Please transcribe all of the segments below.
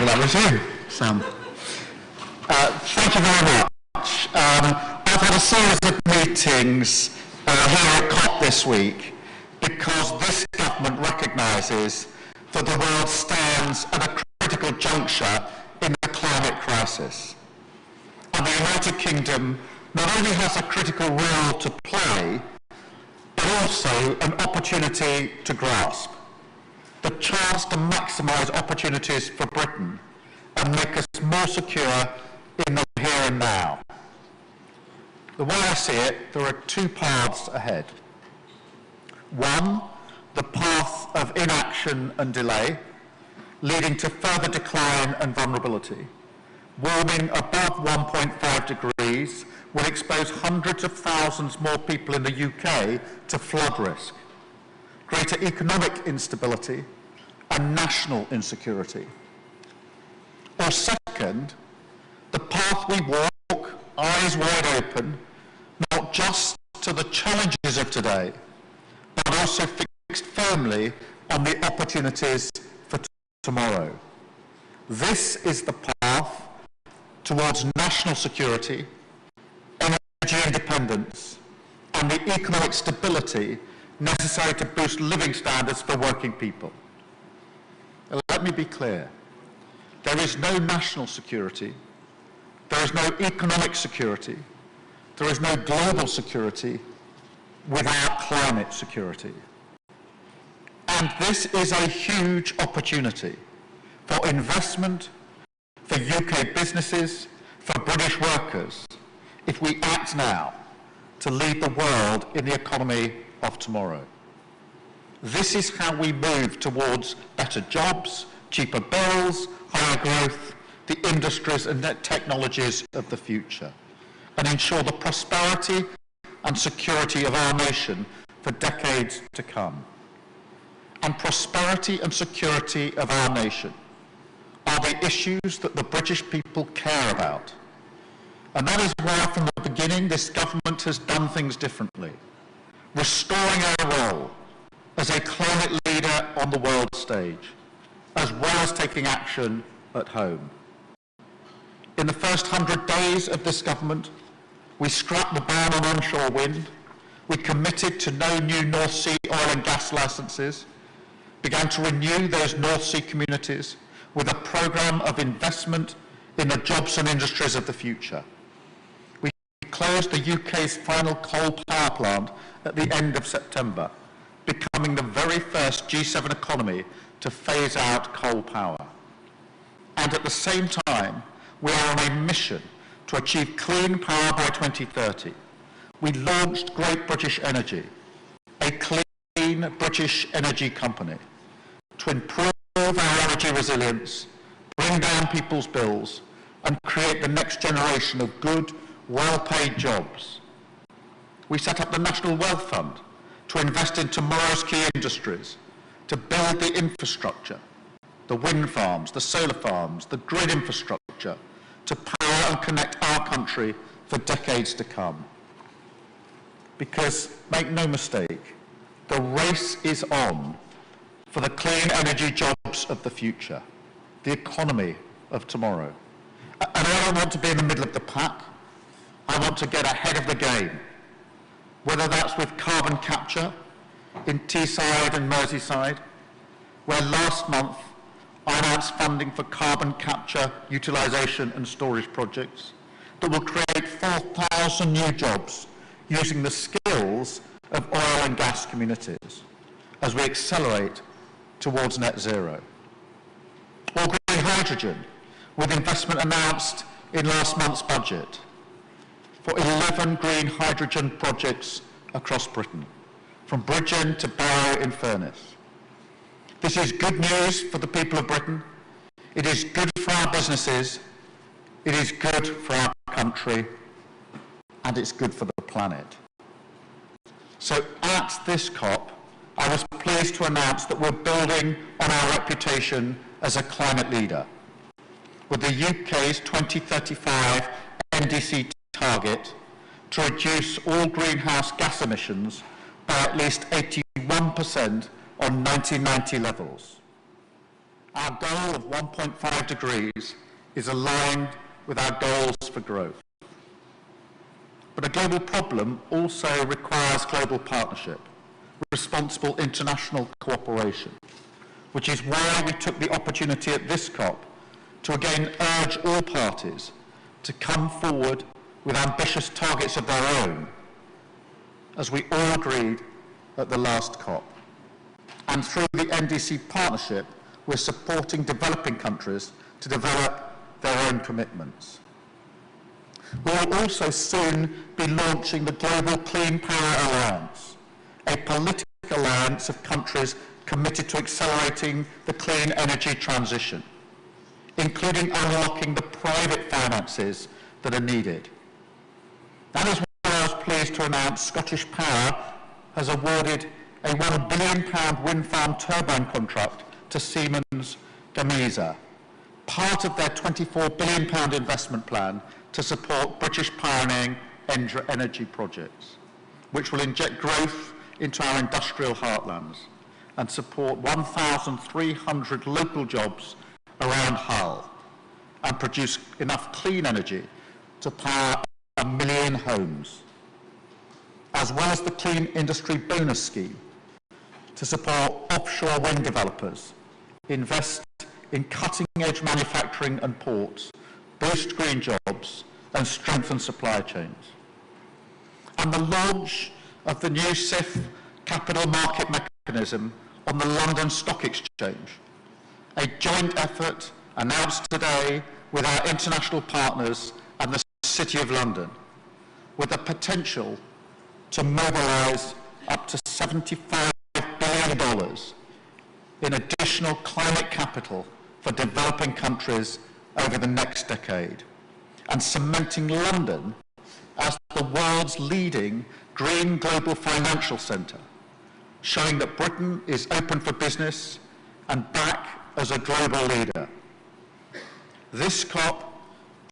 will I resume, Sam? Thank you very much. I've had a series of meetings here at COP this week because this government recognises that the world stands at a critical juncture in the climate crisis. And the United Kingdom not only has a critical role to play, but also an opportunity to grasp. The chance to maximise opportunities for Britain and make us more secure in the here and now. The way I see it, there are two paths ahead. One, the path of inaction and delay, leading to further decline and vulnerability. Warming above 1.5 degrees will expose hundreds of thousands more people in the UK to flood risk, greater economic instability and national insecurity. Or second, the path we walk, eyes wide open, not just to the challenges of today, but also fixed firmly on the opportunities for tomorrow. This is the path towards national security, energy independence, and the economic stability necessary to boost living standards for working people. Let me be clear. There is no national security, there is no economic security, there is no global security without climate security. And this is a huge opportunity for investment, for UK businesses, for British workers, if we act now to lead the world in the economy of tomorrow. This is how we move towards better jobs, cheaper bills, higher growth, the industries and technologies of the future, and ensure the prosperity and security of our nation for decades to come. And prosperity and security of our nation are the issues that the British people care about. And that is why from the beginning this government has done things differently, restoring our role as a climate leader on the world stage, as well as taking action at home. In the first 100 days of this government, we scrapped the ban on onshore wind, we committed to no new North Sea oil and gas licences, began to renew those North Sea communities with a programme of investment in the jobs and industries of the future. We closed the UK's final coal power plant at the end of September, becoming the very first G7 economy to phase out coal power. And at the same time, we are on a mission to achieve clean power by 2030. We launched Great British Energy, a clean British energy company, to improve our energy resilience, bring down people's bills, and create the next generation of good, well-paid jobs. We set up the National Wealth Fund to invest in tomorrow's key industries, to build the infrastructure, the wind farms, the solar farms, the grid infrastructure, to power and connect our country for decades to come. Because, make no mistake, the race is on for the clean energy jobs of the future, the economy of tomorrow. And I don't want to be in the middle of the pack. I want to get ahead of the game, whether that's with carbon capture in Teesside and Merseyside, where last month I announced funding for carbon capture, utilisation and storage projects that will create 4,000 new jobs using the skills of oil and gas communities as we accelerate towards net zero. Or green hydrogen, with investment announced in last month's budget for 11 green hydrogen projects across Britain, from Bridgend to Barrow in Furness. This is good news for the people of Britain. It is good for our businesses. It is good for our country. And it's good for the planet. So at this COP, I was pleased to announce that we're building on our reputation as a climate leader, with the UK's 2035 NDC target to reduce all greenhouse gas emissions by at least 81% on 1990 levels. our goal of 1.5 degrees is aligned with our goals for growth. But a global problem also requires global partnership, responsible international cooperation, which is why we took the opportunity at this COP to again urge all parties to come forward with ambitious targets of their own, as we all agreed at the last COP. And through the NDC partnership, we're supporting developing countries to develop their own commitments. We will also soon be launching the Global Clean Power Alliance, a political alliance of countries committed to accelerating the clean energy transition, including unlocking the private finances that are needed. That is why I was pleased to announce Scottish Power has awarded a £1 billion wind farm turbine contract to Siemens Gamesa, part of their £24 billion investment plan to support British pioneering energy projects, which will inject growth into our industrial heartlands and support 1,300 local jobs around Hull and produce enough clean energy to power 1 million homes, as well as the Clean Industry Bonus Scheme to support offshore wind developers, invest in cutting-edge manufacturing and ports, boost green jobs, and strengthen supply chains. And the launch of the new CIF capital market mechanism on the London Stock Exchange, a joint effort announced today with our international partners and the City of London, with the potential to mobilise up to $75 billion in additional climate capital for developing countries over the next decade, and cementing London as the world's leading green global financial centre, showing that Britain is open for business and back as a global leader. This COP,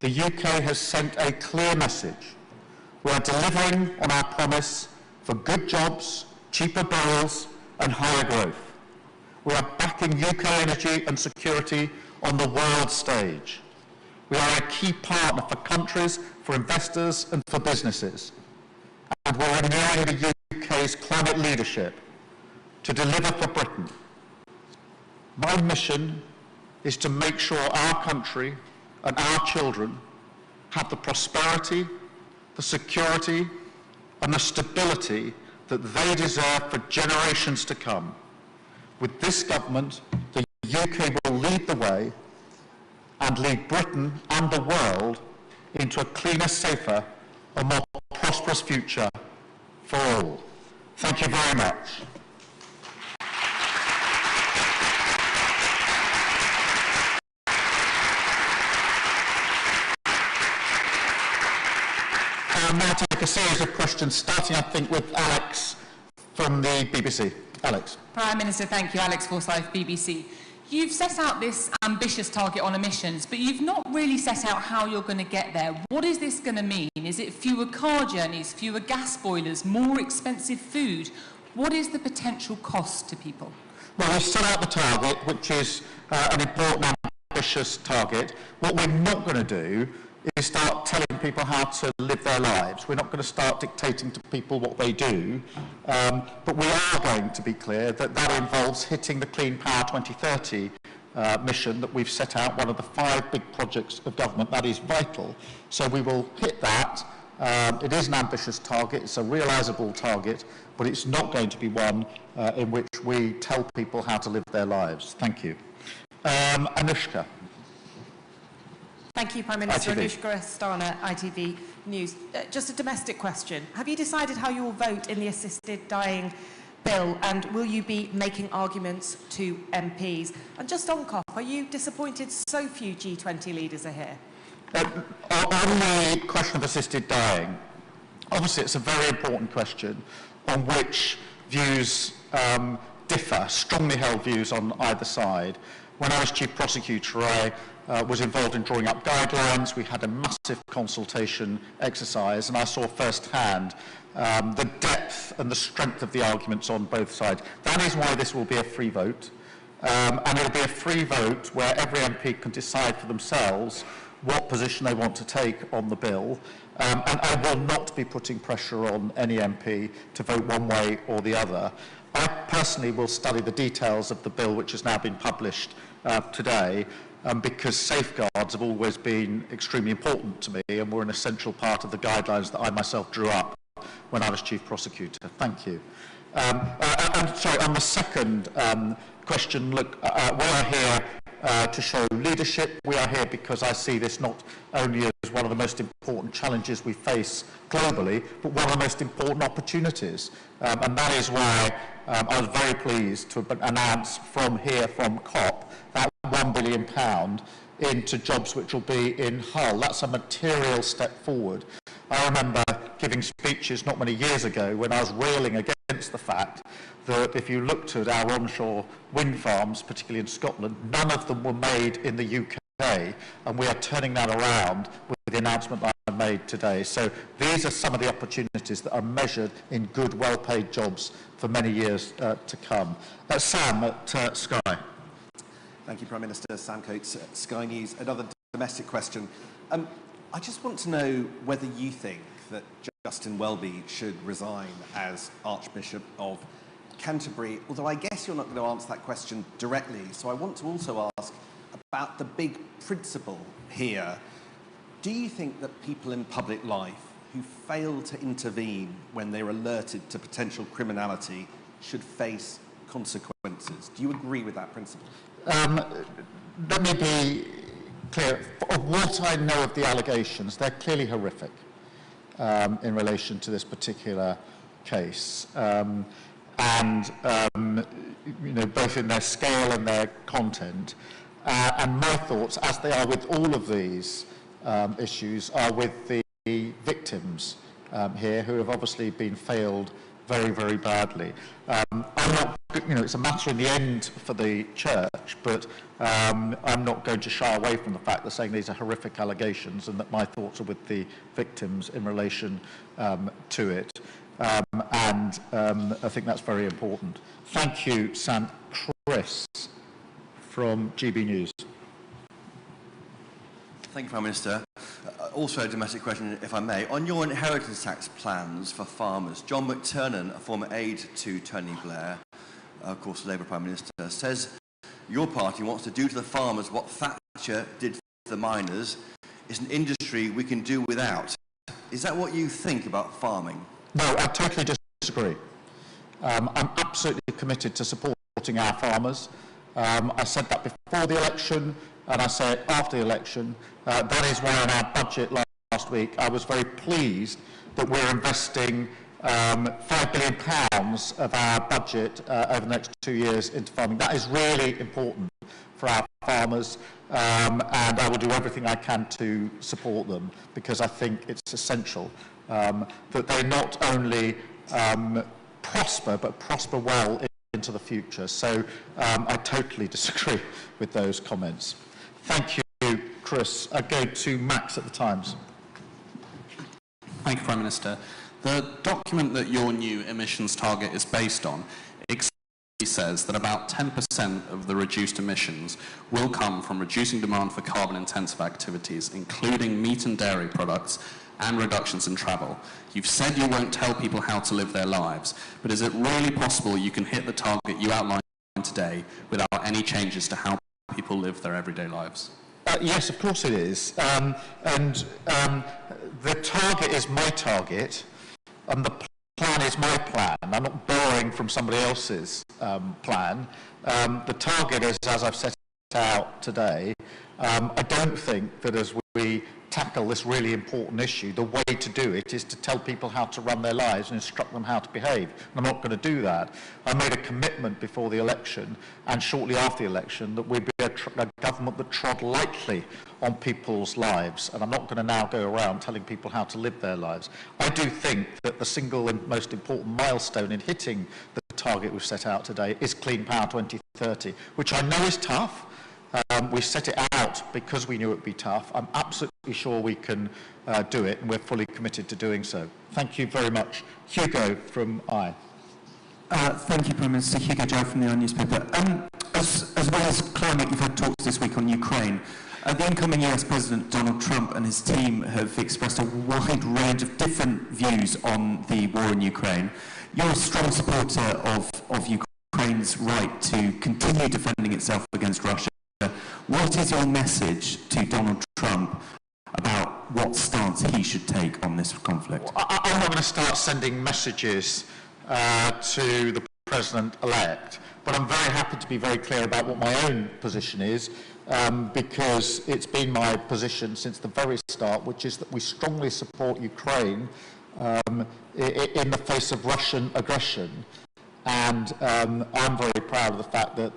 the UK has sent a clear message. We are delivering on our promise for good jobs, cheaper bills and higher growth. We are backing UK energy and security on the world stage. We are a key partner for countries, for investors and for businesses. And we're renewing the UK's climate leadership to deliver for Britain. My mission is to make sure our country and our children have the prosperity, the security and the stability that they deserve for generations to come. With this government, the UK will lead the way and lead Britain and the world into a cleaner, safer and more prosperous future for all. Thank you very much. I'll now take a series of questions, starting, I think, with Alex from the BBC. Alex. Prime Minister, thank you. Alex Forsyth, BBC. You've set out this ambitious target on emissions, but you've not really set out how you're going to get there. What is this going to mean? Is it fewer car journeys, fewer gas boilers, more expensive food? What is the potential cost to people? Well, we've set out the target, which is an important, ambitious target. What we're not going to do is start telling people how to live their lives. We're not going to start dictating to people what they do, but we are going to be clear that that involves hitting the Clean Power 2030 mission that we've set out, one of the 5 big projects of government. That is vital. So we will hit that. It is an ambitious target, it's a realisable target, but it's not going to be one in which we tell people how to live their lives. Thank you. Anushka. Thank you, Prime Minister. ITV. Anushka Starner, ITV News. Just a domestic question. Have you decided how you will vote in the assisted dying bill, and will you be making arguments to MPs? And just on COP, are you disappointed so few G20 leaders are here? On the question of assisted dying, obviously it's a very important question on which views differ, strongly held views on either side. When I was Chief Prosecutor, I was involved in drawing up guidelines. We had a massive consultation exercise, and I saw firsthand the depth and the strength of the arguments on both sides. That is why this will be a free vote. and it'll be a free vote where every MP can decide for themselves what position they want to take on the bill. And I will not be putting pressure on any MP to vote one way or the other. I personally will study the details of the bill which has now been published today, because safeguards have always been extremely important to me and were an essential part of the guidelines that I myself drew up when I was Chief Prosecutor. Thank you. And sorry, on the second question, look, we are here to show leadership. We are here because I see this not only as one of the most important challenges we face globally, but one of the most important opportunities. And that is why I was very pleased to announce from COP that £1 billion into jobs which will be in Hull. That's a material step forward. I remember giving speeches not many years ago when I was railing against the fact that if you looked at our onshore wind farms, particularly in Scotland, none of them were made in the UK, and we are turning that around with the announcement that I made today. So these are some of the opportunities that are measured in good, well-paid jobs for many years to come. Sam at Sky. Thank you, Prime Minister. Sam Coates, Sky News. Another domestic question. I just want to know whether you think that Justin Welby should resign as Archbishop of Canterbury, although I guess you're not going to answer that question directly. So I want to also ask about the big principle here. Do you think that people in public life who fail to intervene when they're alerted to potential criminality should face consequences? Do you agree with that principle? Let me be clear. Of what I know of the allegations, they're clearly horrific in relation to this particular case. You know, both in their scale and their content. And my thoughts, as they are with all of these issues, are with the victims here, who have obviously been failed very, very badly. I'm not, you know, it's a matter in the end for the church, but I'm not going to shy away from the fact that saying these are horrific allegations and that my thoughts are with the victims in relation to it. I think that's very important. Thank you, Sam. Chris from GB News. Thank you, Prime Minister. Also a domestic question, if I may. On your inheritance tax plans for farmers, John McTernan, a former aide to Tony Blair, of course the Labour Prime Minister, says your party wants to do to the farmers what Thatcher did for the miners. It's an industry we can do without. Is that what you think about farming? No, I totally disagree. I'm absolutely committed to supporting our farmers. I said that before the election, and I say it after the election. That is why in our budget last week, I was very pleased that we're investing £5 billion of our budget over the next 2 years into farming. That is really important for our farmers, and I will do everything I can to support them, because I think it's essential that they not only prosper, but prosper well into the future. So I totally disagree with those comments. Thank you, Chris. I go to Max at the Times. Thank you, Prime Minister. The document that your new emissions target is based on explicitly says that about 10% of the reduced emissions will come from reducing demand for carbon-intensive activities, including meat and dairy products, and reductions in travel. You've said you won't tell people how to live their lives, but is it really possible you can hit the target you outlined today without any changes to how people live their everyday lives? Yes, of course it is. The target is my target, and the plan is my plan. I'm not borrowing from somebody else's plan. The target is, as I've set out today. I don't think that as we tackle this really important issue, the way to do it is to tell people how to run their lives and instruct them how to behave. And I'm not going to do that. I made a commitment before the election and shortly after the election that we'd be a government that trod lightly on people's lives. And I'm not going to now go around telling people how to live their lives. I do think that the single and most important milestone in hitting the target we've set out today is Clean Power 2030, which I know is tough. We set it out because we knew it would be tough. I'm absolutely sure we can do it, and we're fully committed to doing so. Thank you very much. Hugo from I. Thank you, Prime Minister. Hugo Joe from the I newspaper. as well as climate, you've had talks this week on Ukraine. The incoming US President Donald Trump and his team have expressed a wide range of different views on the war in Ukraine. You're a strong supporter of Ukraine's right to continue defending itself against Russia. What is your message to Donald Trump about what stance he should take on this conflict? I'm not going to start sending messages to the President-elect, but I'm very happy to be very clear about what my own position is, because it's been my position since the very start, which is that we strongly support Ukraine in the face of Russian aggression. And I'm very proud of the fact that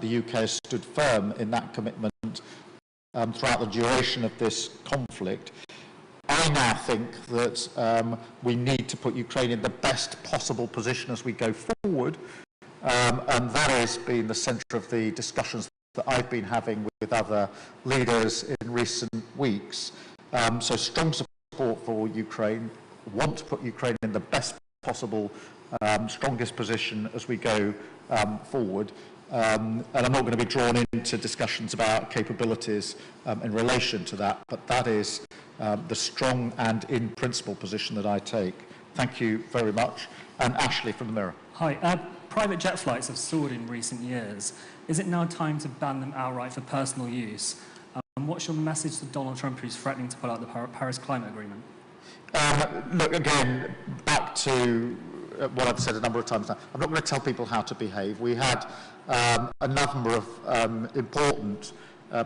the UK has stood firm in that commitment throughout the duration of this conflict. I now think that we need to put Ukraine in the best possible position as we go forward, and that has been the centre of the discussions that I've been having with other leaders in recent weeks. So strong support for Ukraine, want to put Ukraine in the best possible, strongest position as we go forward. And I'm not going to be drawn into discussions about capabilities in relation to that, but that is the strong and in principle position that I take. Thank you very much. And Ashley from the Mirror. Hi. Private jet flights have soared in recent years. Is it now time to ban them outright for personal use? And what's your message to Donald Trump, who's threatening to pull out the Paris Climate Agreement? Look, again, back to what I've said a number of times now. I'm not going to tell people how to behave. We had a number of important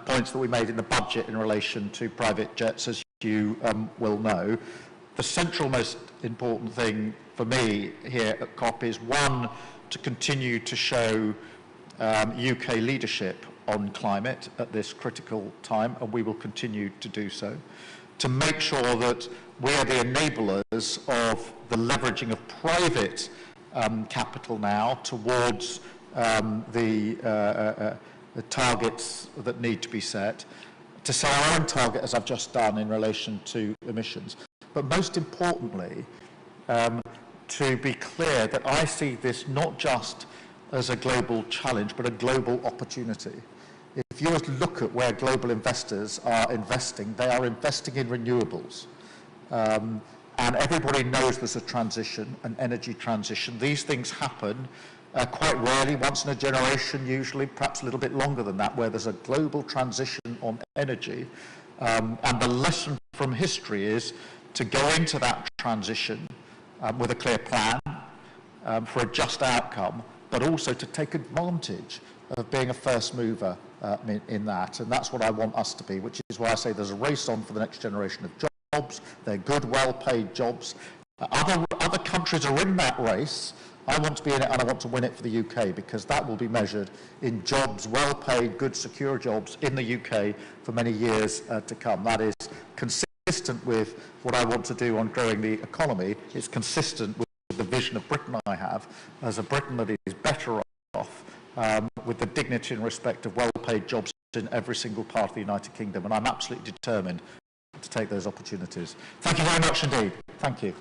points that we made in the budget in relation to private jets, as you will know. The central most important thing for me here at COP is, one, to continue to show UK leadership on climate at this critical time, and we will continue to do so. To make sure that we are the enablers of the leveraging of private capital now towards the targets that need to be set, to set our own target, as I've just done, in relation to emissions. But most importantly, to be clear that I see this not just as a global challenge, but a global opportunity. If you look at where global investors are investing, they are investing in renewables. And everybody knows there's a transition, an energy transition. These things happen quite rarely, once in a generation usually, perhaps a little bit longer than that, where there's a global transition on energy. And the lesson from history is to go into that transition with a clear plan for a just outcome, but also to take advantage of being a first mover in that. And that's what I want us to be, which is why I say there's a race on for the next generation of jobs. They're good, well-paid jobs. Other countries are in that race. I want to be in it, and I want to win it for the UK, because that will be measured in jobs, well-paid, good, secure jobs in the UK for many years to come. That is consistent with what I want to do on growing the economy. It's consistent with the vision of Britain I have, as a Britain that is better off with the dignity and respect of well-paid jobs in every single part of the United Kingdom. And I'm absolutely determined to take those opportunities. Thank you very much indeed. Thank you.